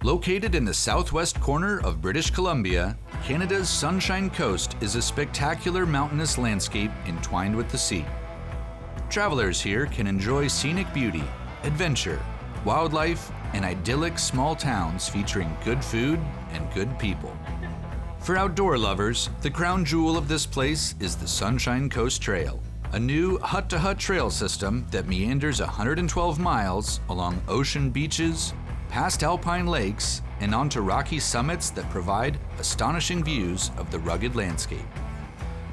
Located in the southwest corner of British Columbia, Canada's Sunshine Coast is a spectacular mountainous landscape entwined with the sea. Travelers here can enjoy scenic beauty, adventure, wildlife, and idyllic small towns featuring good food and good people. For outdoor lovers, the crown jewel of this place is the Sunshine Coast Trail, a new hut-to-hut trail system that meanders 112 miles along ocean beaches, past alpine lakes, and onto rocky summits that provide astonishing views of the rugged landscape.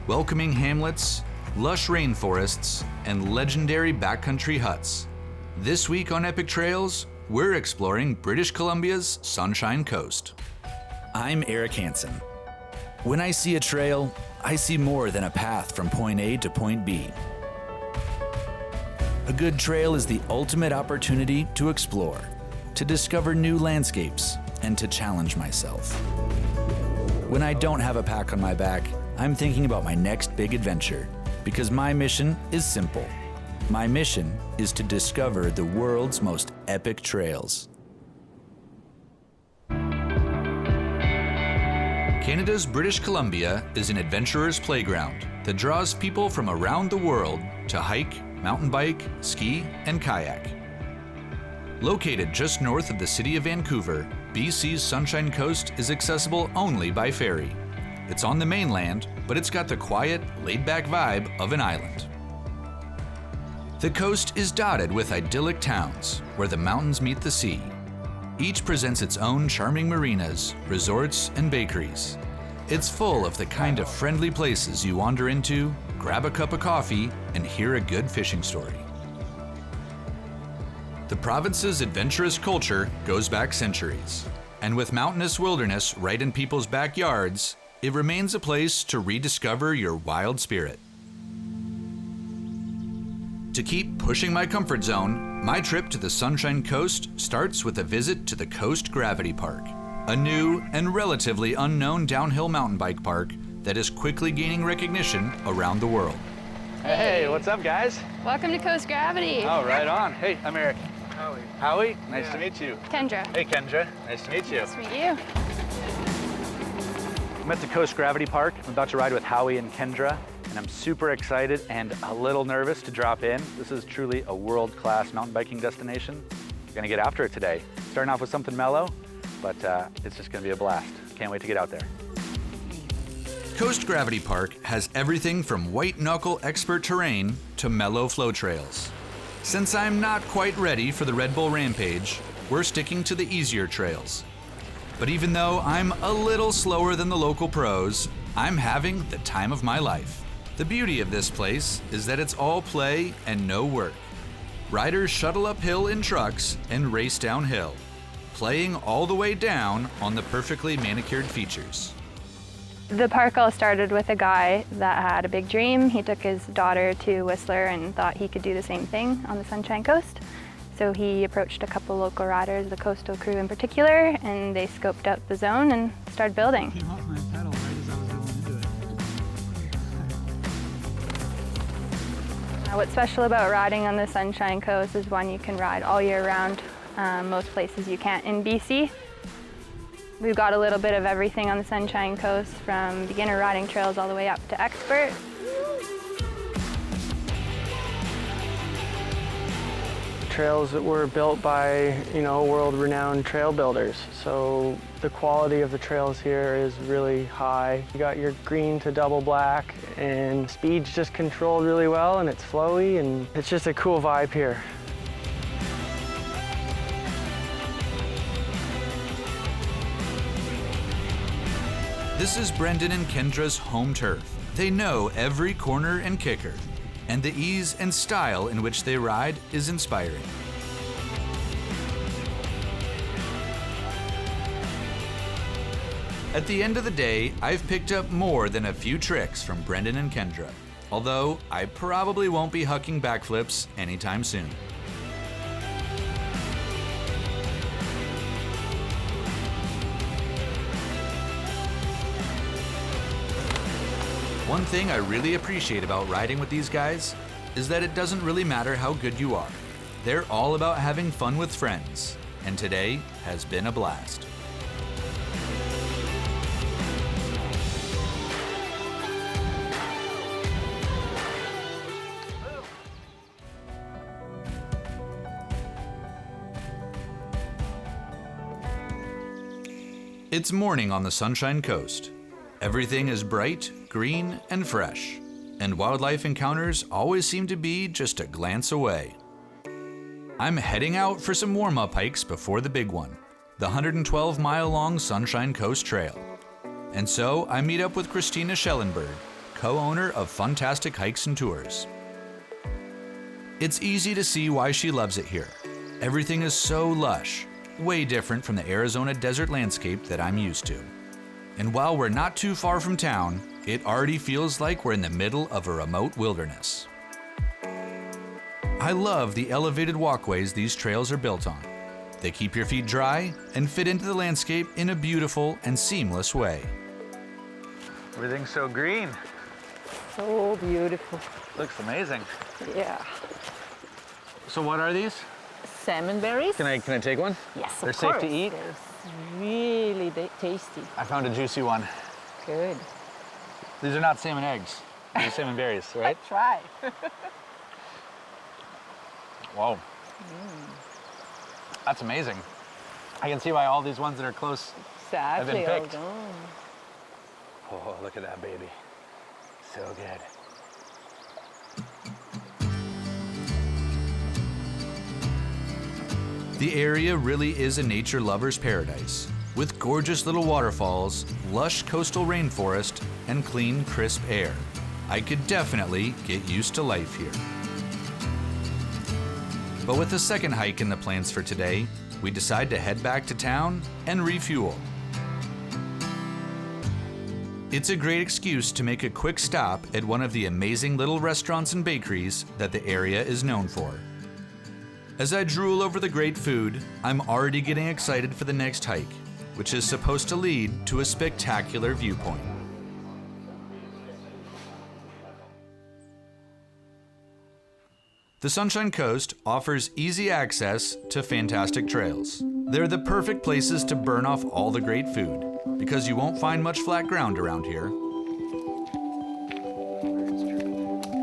Welcoming hamlets, lush rainforests, and legendary backcountry huts. This week on Epic Trails, we're exploring British Columbia's Sunshine Coast. I'm Eric Hansen. When I see a trail, I see more than a path from point A to point B. A good trail is the ultimate opportunity to explore, to discover new landscapes, and to challenge myself. When I don't have a pack on my back, I'm thinking about my next big adventure, because my mission is simple. My mission is to discover the world's most epic trails. Canada's British Columbia is an adventurer's playground that draws people from around the world to hike, mountain bike, ski, and kayak. Located just north of the city of Vancouver, BC's Sunshine Coast is accessible only by ferry. It's on the mainland, but it's got the quiet, laid-back vibe of an island. The coast is dotted with idyllic towns where the mountains meet the sea. Each presents its own charming marinas, resorts, and bakeries. It's full of the kind of friendly places you wander into, grab a cup of coffee, and hear a good fishing story. The province's adventurous culture goes back centuries, and with mountainous wilderness right in people's backyards, it remains a place to rediscover your wild spirit. To keep pushing my comfort zone, my trip to the Sunshine Coast starts with a visit to the Coast Gravity Park, a new and relatively unknown downhill mountain bike park that is quickly gaining recognition around the world. Hey, what's up, guys? Welcome to Coast Gravity. Oh, right on. Hey, I'm Eric. Howie. Howie, nice to meet you. Kendra. Hey, Kendra, nice to meet you. Nice to meet you. I'm at the Coast Gravity Park. I'm about to ride with Howie and Kendra, and I'm super excited and a little nervous to drop in. This is truly a world-class mountain biking destination. We're gonna get after it today. Starting off with something mellow, but it's just gonna be a blast. Can't wait to get out there. Coast Gravity Park has everything from white-knuckle expert terrain to mellow flow trails. Since I'm not quite ready for the Red Bull Rampage, we're sticking to the easier trails. But even though I'm a little slower than the local pros, I'm having the time of my life. The beauty of this place is that it's all play and no work. Riders shuttle uphill in trucks and race downhill, playing all the way down on the perfectly manicured features. The park all started with a guy that had a big dream. He took his daughter to Whistler and thought he could do the same thing on the Sunshine Coast. So he approached a couple local riders, the coastal crew in particular, and they scoped out the zone and started building. Came off my pedal right as I was going into it. What's special about riding on the Sunshine Coast is one, you can ride all year round. Most places you can't in BC. We've got a little bit of everything on the Sunshine Coast, from beginner riding trails all the way up to expert. Trails that were built by, world-renowned trail builders. So the quality of the trails here is really high. You got your green to double black, and speed's just controlled really well, and it's flowy, and it's just a cool vibe here. This is Brendan and Kendra's home turf. They know every corner and kicker, and the ease and style in which they ride is inspiring. At the end of the day, I've picked up more than a few tricks from Brendan and Kendra, although I probably won't be hucking backflips anytime soon. One thing I really appreciate about riding with these guys is that it doesn't really matter how good you are. They're all about having fun with friends, and today has been a blast. It's morning on the Sunshine Coast. Everything is bright, green, and fresh, and wildlife encounters always seem to be just a glance away. I'm heading out for some warm-up hikes before the big one, the 112-mile-long Sunshine Coast Trail. And so I meet up with Christina Schellenberg, co-owner of Funtastic Hikes and Tours. It's easy to see why she loves it here. Everything is so lush, way different from the Arizona desert landscape that I'm used to. And while we're not too far from town, it already feels like we're in the middle of a remote wilderness. I love the elevated walkways these trails are built on. They keep your feet dry and fit into the landscape in a beautiful and seamless way. Everything's so green. So beautiful. Looks amazing. Yeah. So what are these? Salmon berries? Can I take one? Yes, of They're course. safe to eat? They're really tasty. I found a juicy one. Good. These are not salmon eggs. These are salmon berries, right? Try. Whoa. That's amazing. I can see why all these ones that are close have Exactly. been picked. all done. Oh, look at that baby. So good. The area really is a nature lover's paradise, with gorgeous little waterfalls, lush coastal rainforest, and clean, crisp air. I could definitely get used to life here. But with the second hike in the plans for today, we decide to head back to town and refuel. It's a great excuse to make a quick stop at one of the amazing little restaurants and bakeries that the area is known for. As I drool over the great food, I'm already getting excited for the next hike, which is supposed to lead to a spectacular viewpoint. The Sunshine Coast offers easy access to fantastic trails. They're the perfect places to burn off all the great food, because you won't find much flat ground around here.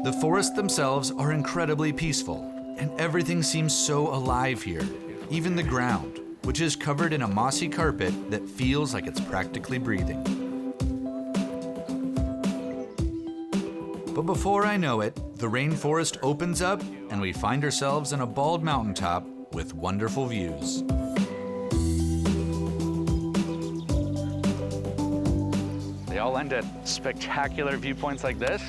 The forests themselves are incredibly peaceful, and everything seems so alive here, even the ground, which is covered in a mossy carpet that feels like it's practically breathing. But before I know it, the rainforest opens up and we find ourselves on a bald mountaintop with wonderful views. They all end at spectacular viewpoints like this?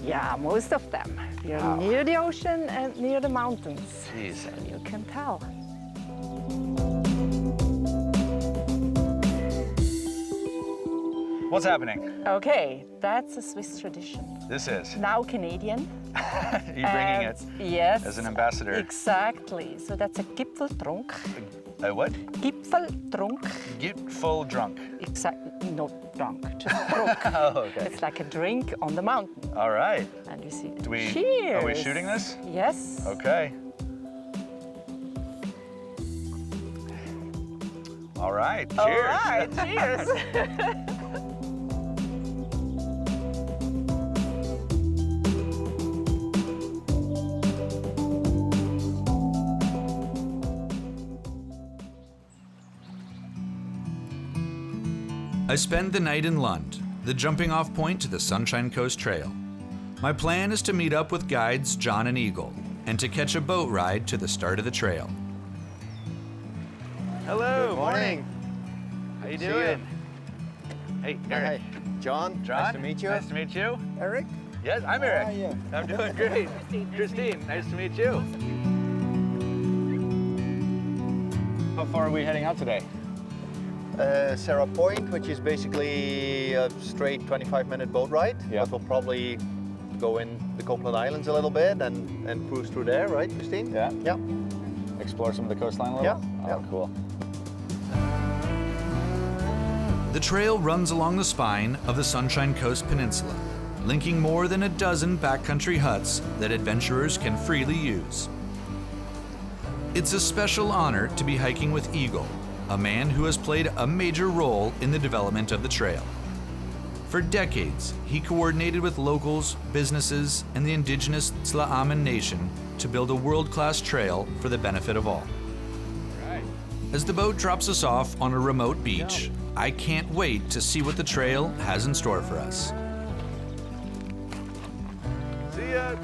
Yeah, most of them. You're Wow. near the ocean and near the mountains. Jeez. So you can tell. What's happening? Okay, that's a Swiss tradition. This is. Now Canadian. You're bringing it Yes. as an ambassador. Exactly. So that's a Gipfeltrunk. A what? Gipfeltrunk. Get full drunk. Exactly. Not drunk, just drunk. Oh, okay. It's like a drink on the mountain. All right. And you see. Do we? Cheers. Are we shooting this? Yes. Okay. All right. Cheers. All right. Cheers. I spend the night in Lund, the jumping off point to the Sunshine Coast Trail. My plan is to meet up with guides John and Eagle and to catch a boat ride to the start of the trail. Hello. Good morning. How you See doing? Hey, Eric. Hi, John. John. Nice to meet you. Nice to meet you. Eric. Yes, I'm Eric. How are you? I'm doing great. Christine, nice to meet you. How far are we heading out today? Sarah Point, which is basically a straight 25-minute boat ride. Yeah. But we'll probably go in the Copeland Islands a little bit and cruise through there, right, Christine? Yeah. Yeah. Explore some of the coastline a little? Yeah, Oh, yeah. cool. The trail runs along the spine of the Sunshine Coast Peninsula, linking more than a dozen backcountry huts that adventurers can freely use. It's a special honor to be hiking with Eagle, a man who has played a major role in the development of the trail. For decades, he coordinated with locals, businesses, and the indigenous Tla'amin Nation to build a world-class trail for the benefit of all. As the boat drops us off on a remote beach, I can't wait to see what the trail has in store for us. See ya!